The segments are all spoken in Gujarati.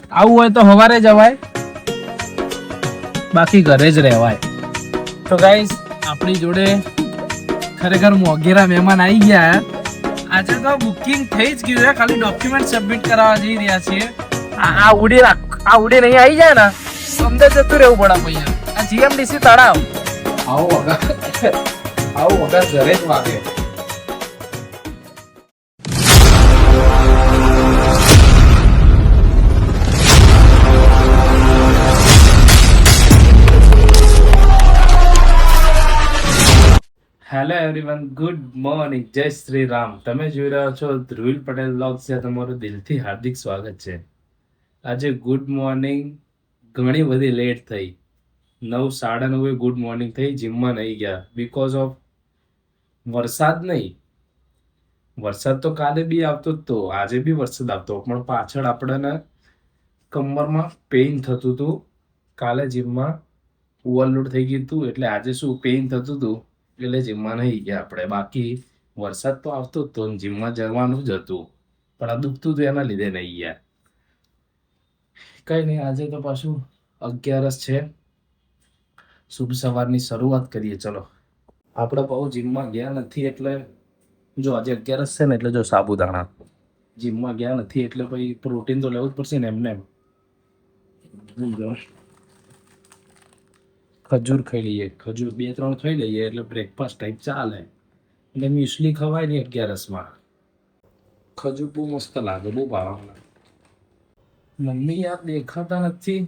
આવું હોય તો સવારે જવાય, બાકી ઘરે જ રહેવાય. તો ગાઈસ આપણી જોડે ખરેખર મોગેરા મહેમાન આવી ગયા. આજે તો બુકિંગ થઈ જ ગયું છે, ખાલી ડોક્યુમેન્ટ સબમિટ કરાવવા જઈ રહ્યા છીએ. આ ઉડી નહીં આવી જાય ને અંદર જતું રહેવું પડે પૈયા. આ જીએમડીસી તળાવ આવો વગર ઘરે જ વાગે. હેલો એવરીવન, ગુડ મોર્નિંગ, જય શ્રી રામ. તમે જોઈ રહ્યા છો ધ્રુવિલ પટેલ વ્લોગ્સ, જ્યાં તમારું દિલથી હાર્દિક સ્વાગત છે. આજે ગુડ મોર્નિંગ ઘણી બધી લેટ થઈ, 9:30 ગુડ મોર્નિંગ થઈ. જીમમાં નહીં ગયા બીકોઝ ઓફ વરસાદ. નહીં, વરસાદ તો કાલે બી આવતો જ તો, આજે બી વરસાદ આવતો, પણ પાછળ આપણને કમરમાં પેઇન થતું હતું. કાલે જીમમાં ઓવરલોડ થઈ ગયું હતું, એટલે આજે શું પેઇન થતું હતું એટલે જીમમાં નહીં ગયા આપણે. બાકી વરસાદ તો આવતો જ તો, જીમમાં જવાનું જ હતું, પણ આ દુખતું હતું એના લીધે નહીં ગયા. કઈ નહીં, આજે તો પાછું 11 છે. શુભ સવારની શરૂઆત કરીએ. ચલો, આપણે બહુ જીમમાં ગયા નથી એટલે જો આજે 11 છે ને, એટલે જો સાબુદાણા જીમમાં ગયા નથી એટલે પછી પ્રોટીન તો લેવું જ પડશે ને. એમને ખજૂર ખાઈ લઈએ, ખજૂર 2-3 ખાઈ લઈએ એટલે બ્રેકફાસ્ટ ટાઈપ ચાલે. એટલે મ્યુસલી ખવાય ને 11માં. ખજૂર બહુ મસ્ત લાગે, બહુ ભાવના. મમ્મી યાર દેખાતા નથી,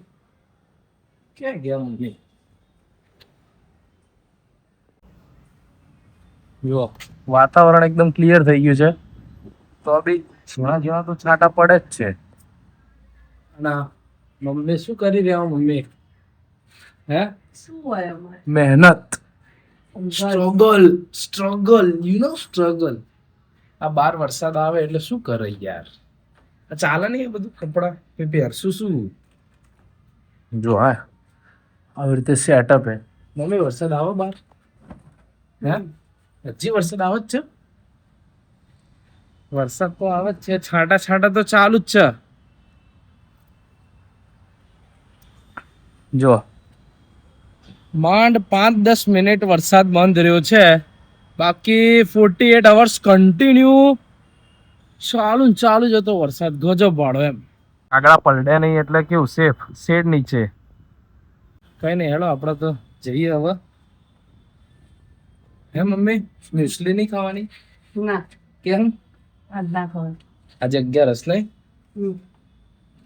ક્યાં ગયા મમ્મી? જો વાતાવરણ એકદમ ક્લિયર થઈ ગયું છે, તો બી ઝીણા ઝીણા તો છાંટા પડે જ છે. અને મમ્મી શું કરી રહ્યા? મમ્મી હે મહેનત, સ્ટ્રગલ સ્ટ્રગલ. આ બાર વરસાદ આવે એટલે શું કરે યાર? ચાલે નહીં બધું કપડા પહેરશું શું? જો હા, આવી રીતે સેટઅપ હે. મમ્મી વરસાદ આવે બાર? હે, હજી વરસાદ આવે જ છે? વરસાદ તો આવે જ છે, છાંટા છાંટા તો ચાલુ જ છે. જો માંડ 5-10 મિનિટ વરસાદ બંધ રહ્યો છે, બાકી 48 અવર્સ કન્ટિન્યુ ચાલુ જ હતો વરસાદ. ગજબ વાળો એમ. આગળ પલડે નહીં એટલે કેવું સેફ, શેડ નીચે. કઈ નહીં, હેલો આપણે તો જઈએ હવે. હે મમ્મી, મ્યુસલી નહીં ખાવાની? ના, કેમ? આજ ના ખવાય. આજે 11 નહીં?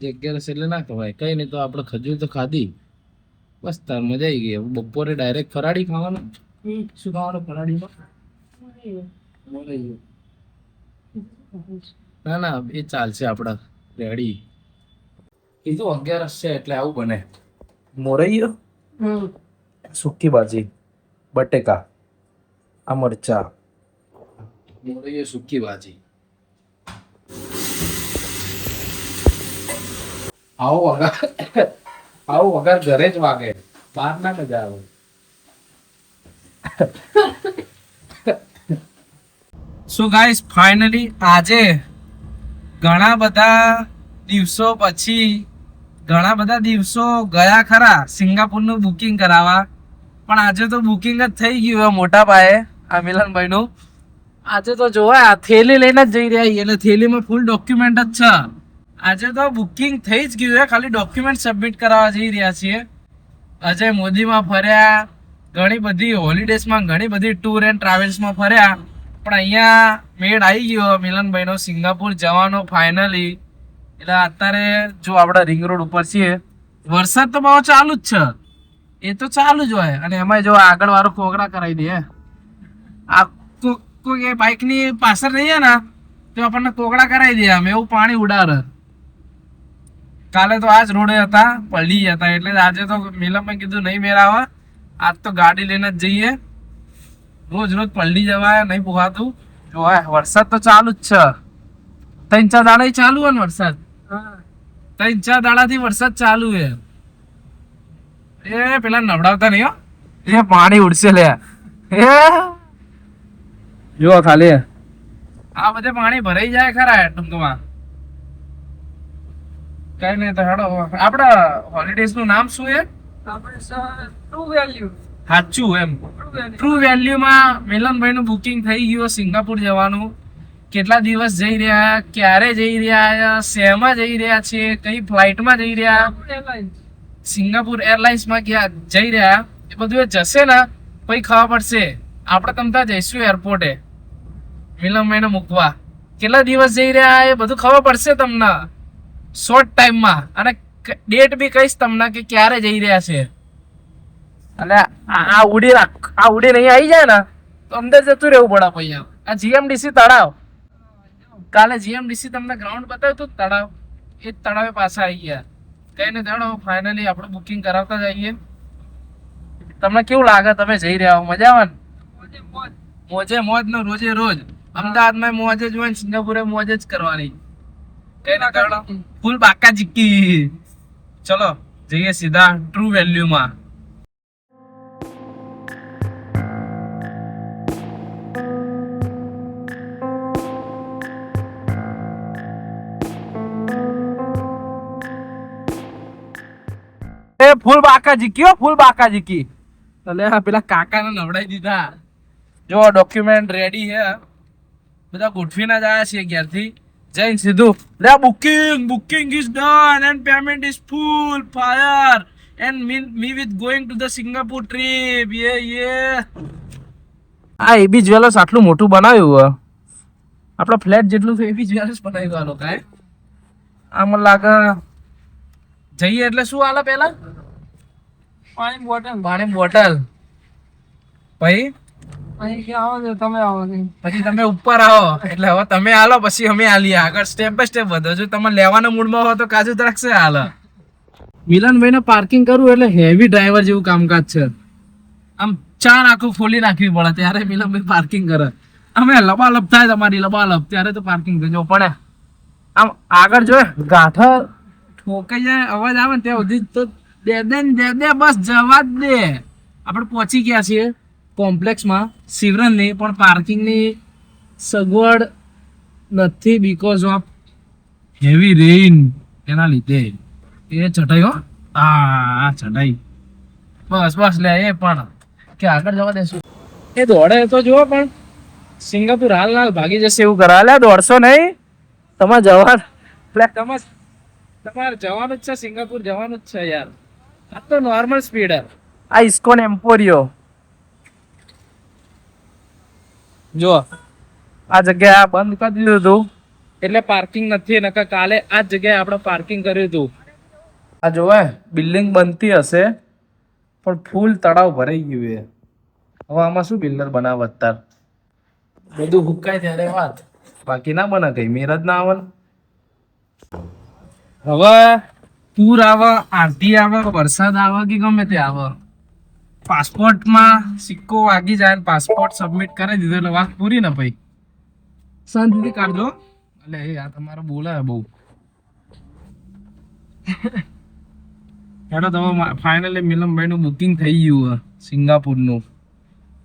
11 એટલે ના ખવાય. કઈ નહીં, તો આપણે ખજૂર તો ખાધી, બસ તાર મજા આવી ગઈ. બપોરે ડાયરેક્ટ ફરાળી ખાવાનું. શું ખાવાનું ફરાળીમાં? ના એ ચાલશે, આપડા રેડી. કીધું 11 છે એટલે આવું બને. મોરૈયો, સુકી ભાજી, બટેકા, આ મરચા, મોરૈયો સુકી ભાજી. આવો વગર ઘરે જ વાગે, બહાર ના મજા આવે. સો ગાઈસ, ફાઇનલી આજે ઘણા બધા દિવસો ગયા ખરા સિંગાપુરનું બુકિંગ કરાવવા, પણ આજે તો બુકિંગ જ થઈ ગયું મોટા પાયે. આ મિલનભાઈનું આજે તો જોવા થેલી લઈને જ જઈ રહ્યા, એટલે થેલીમાં ફૂલ ડોક્યુમેન્ટ જ છે. આજે તો બુકિંગ થઈ જ ગયું છે, ખાલી ડોક્યુમેન્ટ સબમિટ કરાવવા જઈ રહ્યા છીએ. અજય મોદીમાં ફર્યા, ઘણી બધી હોલિડેઝમાં, ઘણી બધી ટૂર એન્ડ ટ્રાવેલ્સમાં ફર્યા, પણ અહીંયા મેળ આવી ગયો મિલનભાઈનો સિંગાપુર જવાનો ફાઇનલી. એટલે અત્યારે જો આપણે રિંગ રોડ ઉપર છીએ, વરસાદ તો બહુ ચાલુ જ છે, એ તો ચાલુ જ હોય. અને એમાં જો આગળ વાળો કોગળા કરાવી દે, આ કોઈ બાઇકની પાછળ રહીએ ને તો આપણને કોગળા કરાવી દે, આમ એવું પાણી ઉડાડે. કાલે તો આજ રોડે હતા, પલળી હતા, એટલે આજે તો મિલનભાઈ કીધું નહીં મેળાવા, આજ તો ગાડી લઈને જ જઈએ. રોજ પલળી જવાય, નહીં પોહાતું. જો વરસાદ તો ચાલુ જ છે, 3-4 દાડા ચાલુ હોય ને વરસાદ. 3-4 દાડાથી વરસાદ ચાલુ છે. એ પેલા નવડાવતા નહીં હો, એ પાણી ઉડશે લે. જો ખાલી આ બધે પાણી ભરાઈ જાય ખરા ટૂંકમાં. કઈ નહીં તો હેડો આપડા હોલિડેઝ નું નામ શું છે? True value. સાચું એમ ટ્રુ વેલ્યુ માં મિલનભાઈ નું બુકિંગ થઈ ગયું સિંગાપુર જવાનું. કેટલા દિવસ જઈ રહ્યા, ક્યારે જઈ રહ્યા, શેમાં જઈ રહ્યા છે, કઈ ફ્લાઇટમાં જઈ રહ્યા, સિંગાપુર એરલાઇન્સ માં ક્યાં જઈ રહ્યા, એ બધું એ જશે ને પછી ખબર પડશે. આપણે તમતા જઈશું એરપોર્ટે મિલનભાઈને મૂકવા. કેટલા દિવસ જઈ રહ્યા એ બધું ખબર પડશે તમને શોર્ટ ટાઈમમાં, અને ડેટ બી કહીશ તમને કે ક્યારે જઈ રહ્યા છે. એટલે આ ઉડી નહીં આવી જાય ને તો અંદર જતું રહેવું પડે. પછી આ જીએમડીસી તળાવ, કાલે જીએમડીસી તમને ગ્રાઉન્ડ બતાવ્યું હતું તળાવ, એ જ તળાવે પાછા આવી ગયા. કઈ ને જાણો ફાઇનલી આપણે બુકિંગ કરાવતા જઈએ. તમને કેવું લાગે? તમે જઈ રહ્યા હો, મજા આવે ને? મોજે મોજ નો રોજે રોજ. અમદાવાદમાં મોજ જ હોય ને સિંગાપુરે મોજ જ કરવાની. કઈ ના કરો ફૂલ બાકા જીકી. ચલો જઈએ સીધા ટ્રુ વેલ્યુમાં. ફૂલ બાકા જીક્યો, ફૂલ બાકા જીકી. એટલે પેલા કાકાને નવડાવી દીધા. જો ડોક્યુમેન્ટ રેડી છે, બધા ગોઠવીને જ આવ્યા છીએ ઘેરથી. જઈને સીધું લે booking is done and payment is full fire and me with going to the Singapore trip. આ એબી જ્વેલર્સ આટલું મોટું બનાવ્યું, આપણા ફ્લેટ જેટલું એબી જ્વેલર્સ બનાવ્યું આ લોકોએ. આ મને લાગે જઈએ એટલે શું હાલે? પેલા પાણી બોટલ પછી તમે ઉપર આવો એટલે હવે તમે હાલો, પછી અમે હાલીએ આગળ સ્ટેપ બાય સ્ટેપ વધો. જો તમે લેવાના મૂડમાં હો તો કાજુ દ્રાક્ષ હાલે. મિલનભાઈ ને પાર્કિંગ કરવું એટલે હેવી ડ્રાઈવર જેવું કામકાજ છે. આમ ચાર આંખો ખોલી નાખવી પડે ત્યારે મિલનભાઈ પાર્કિંગ કરે. અમે લબાલબ થાય તમારી લબાલબ ત્યારે તો પાર્કિંગ કરજો પડે. આમ આગળ જો ગાંઠા ઠોકાઈ જાય અવાજ આવે ને ત્યાં સુધી તો દે બસ જવા જ દે. આપણે પહોંચી ગયા છીએ કોમ્પ્લેક્સમાં શિવરનની, પણ પાર્કિંગની સગવડ નથી બીકોઝ ઓફ હેવી રેઇન. એના લીધે એ ચટાઈ હો, આ ચટાઈ બસ લે. એ પણ કે આગળ જવા દેશું. એ દોડે તો જુઓ, પણ સિંગાપુર હાલ ભાગી જશે એવું કરા. લે 150 નહીં, તમારે જવાનું તમારે જવાનું જ છે, સિંગાપુર જવાનું જ છે યાર. આ તો નોર્મલ સ્પીડ હે. આ ઇસ્કોન એમ્પોરિયો જો આ જગ્યાએ બંધ કરી દીધું હતું એટલે પાર્કિંગ નથી, નકર કાલે આ જગ્યાએ આપણે પાર્કિંગ કર્યું હતું. આ જોવે બિલ્ડિંગ બનતી હશે પણ ફૂલ તળાવ ભરાઈ ગયું છે. હવે આમાં શું બિલ્ડર બનાવે? અત્યારે બધું હુકાય ત્યારે વાત, બાકી ના બને કઈ મેર જ ના આવે. હવે પૂર આવે, આંધી આવે, વરસાદ આવે કે ગમે તે આવે, પાસપોર્ટમાં સિક્કો વાગી જાય, પાસપોર્ટ સબમિટ કરી દીધો એટલે વાત પૂરી ને ભાઈ. શાંતિથી કાઢજો. એટલે એ આ તમારો બોલાવે બહુ. હેડો તમે ફાઇનલી મિલનભાઈ નું બુકિંગ થઈ ગયું સિંગાપુરનું.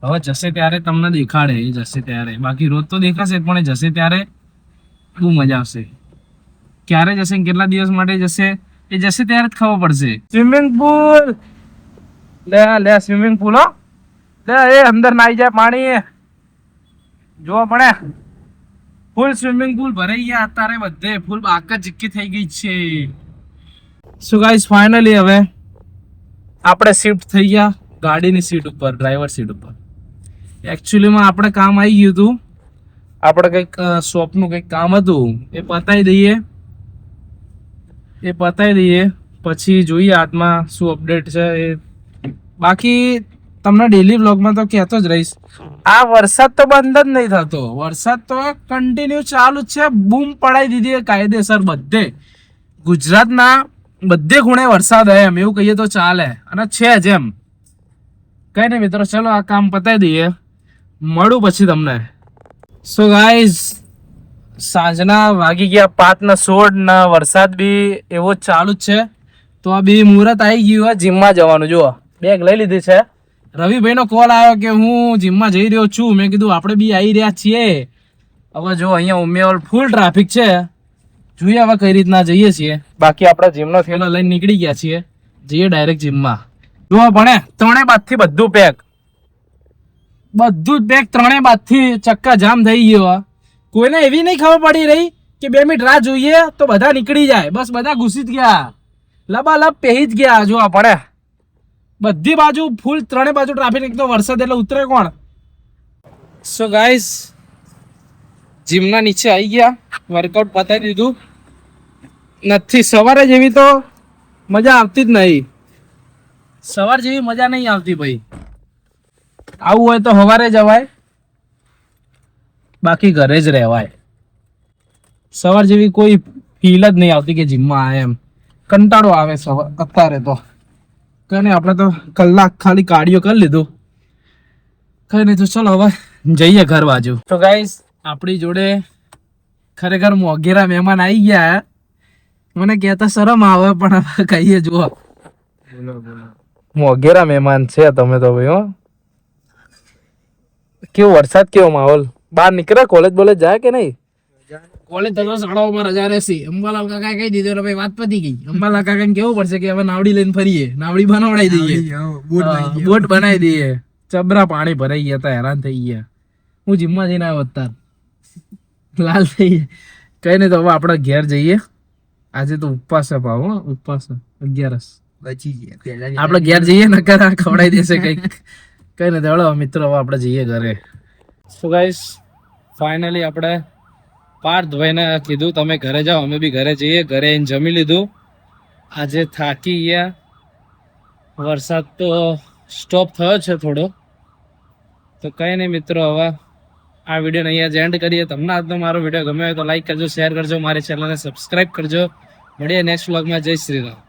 હવે જશે ત્યારે તમને દેખાડે, એ જશે ત્યારે. બાકી રોજ તો દેખાશે પણ એ જશે ત્યારે બહુ મજા આવશે. ક્યારે જશે, કેટલા દિવસ માટે જશે, એ જશે ત્યારે જ ખબર પડશે. સ્વિમિંગ પુલ લે સ્વિમિંગ પુલ હો લે, એ અંદર નાઈ જાય પાણી જોવા પડે. ફૂલ સ્વિમિંગ પુલ ભરાઈ ગયા અત્યારે બધે, ફૂલ બાકા ચીક્કી થઈ ગઈ છે. સો ગાઈસ ફાઇનલી હવે આપણે શિફ્ટ થઈ ગયા ગાડીની સીટ ઉપર, ડ્રાઈવર સીટ ઉપર. એકચ્યુઅલીમાં આપણે કામ આવી ગયું હતું, આપણે કંઈક શોપનું કંઈક કામ હતું, એ પતાવી દઈએ પછી જોઈએ હાથમાં શું અપડેટ છે એ. બાકી તમને ડેલી વ્લોગમાં તો કહેતો જ રહીશ. આ વરસાદ તો બંધ જ નહીં થતો, વરસાદ તો કન્ટિન્યુ ચાલુ જ છે. બૂમ પડાવી દીધી કાયદેસર બધે. ગુજરાતના બધે ખૂણે વરસાદ હે એમ એવું કહીએ તો ચાલે, અને છે જ એમ. કઈ નહીં મિત્રો, ચલો આ કામ પતાવી દઈએ, મળું પછી તમને. સો ગાઈઝ સાંજના વાગી ગયા 5:16 ને વરસાદ બી એવો જ ચાલુ જ છે. તો આ બી મુહૂર્ત આવી ગયું હોય જીમમાં જવાનું. જુઓ બેગ લઈ લીધી છે. રવિભાઈનો કોલ આવ્યો કે હું જીમમાં જઈ રહ્યો છું. મેં કીધું આપણે બી આવી રહ્યા છીએ. હવે જો અહીંયા ઉમેવલ ફૂલ ટ્રાફિક છે, જોઈએ હવે કઈ રીતના જઈએ છીએ. બાકી આપણે જીમનો થેલો લઈને નીકળી ગયા છીએ. જઈએ ડાયરેક્ટ જીમમાં. જો ભણે ત્રણે બાજથી બધું પેક, બધું જ પેક, ત્રણે બાજથી ચક્કા જામ થઈ ગયો. કોઈને એવી નહીં ખબર પડી રહી કે 2 મિનિટ રાહ જોઈએ તો બધા નીકળી જાય. બસ બધા ઘૂસી જ ગયા, લબાલબ પહેરી જ ગયા. જો પડે બધી બાજુ ફૂલ, ત્રણે બાજુ ટ્રાફિક. એક તો વરસાદ એટલે ઉતરે કોણ. સો ગાઈસ જીમના નીચે આવી ગયા, વર્કઆઉટ પતાવી દીધું. નથી સવારે જેવી તો મજા આવતી જ નહીં. સવાર જેવી મજા નહીં આવતી ભાઈ. આવું હોય તો સવારે જવાય, બાકી ઘરે જ રહેવાય. સવાર જેવી કોઈ ફીલ જ નહીં આવતી કે જીમમાં આવે એમ. કંટાળો આવે સવાર અત્યારે તો. કઈ નહીં, આપણે તો કલાક ખાલી કાર્ડિયો કરી લીધું. કઈ નહીં, તો ચલો હવે જઈએ ઘર બાજુ. તો ગાઈસ આપણી જોડે ખરેખર મોઘેરા મહેમાન આવી ગયા. મને કહેતા શરમ આવે પણ હવે કહીએ. જુઓ મોઘેરા મહેમાન છે તમે તો ભાઈ. હો કેવો વરસાદ, કેવો માહોલ. બહાર નીકળે, કોલેજ બોલેજ જાય કે નહીં? કોલેજ તો શાળાઓમાં રજા રહેશે. અંબાલાલ કાકા કહી દીધું એટલે ભાઈ વાત પતી ગઈ. અંબાલાલ કાકાને કેવું પડશે કે હવે નાવડી લઈને ફરીએ, નાવડી બનાવડાવી દઈએ, બોટ બનાવી દઈએ. ચબરા પાણી ભરાઈ ગયા હતા, હેરાન થઈ ગયા. હું જીમમાં જઈને આવ્યો અત્યારે, લાલ થઈ ગયા. કઈ નહીં, તો હવે આપણે ઘેર જઈએ. આજે તો ઉપવાસ છે ભાવ, ઉપવાસ 11 આપણે ઘેર જઈએ ને ખવડાવી દેશે કઈક. કઈ નહીં, હળો મિત્રો હવે આપણે જઈએ ઘરે. સો ગાઈસ ફાઇનલી આપણે પાર્થભાઈને કીધું તમે ઘરે જાઓ, અમે બી ઘરે જઈએ. ઘરે આવીને જમી લીધું. આજે થાકી ગયા. વરસાદ તો સ્ટોપ થયો છે થોડો. તો કંઈ નહીં મિત્રો, હવે આ વિડીયોને અહીંયા જ એન્ડ કરીએ. તમને આજનો મારો વિડીયો ગમ્યો હોય તો લાઈક કરજો, શેર કરજો, મારી ચેનલને સબસ્ક્રાઈબ કરજો. મળીએ નેક્સ્ટ વ્લોગમાં. જય શ્રી રામ.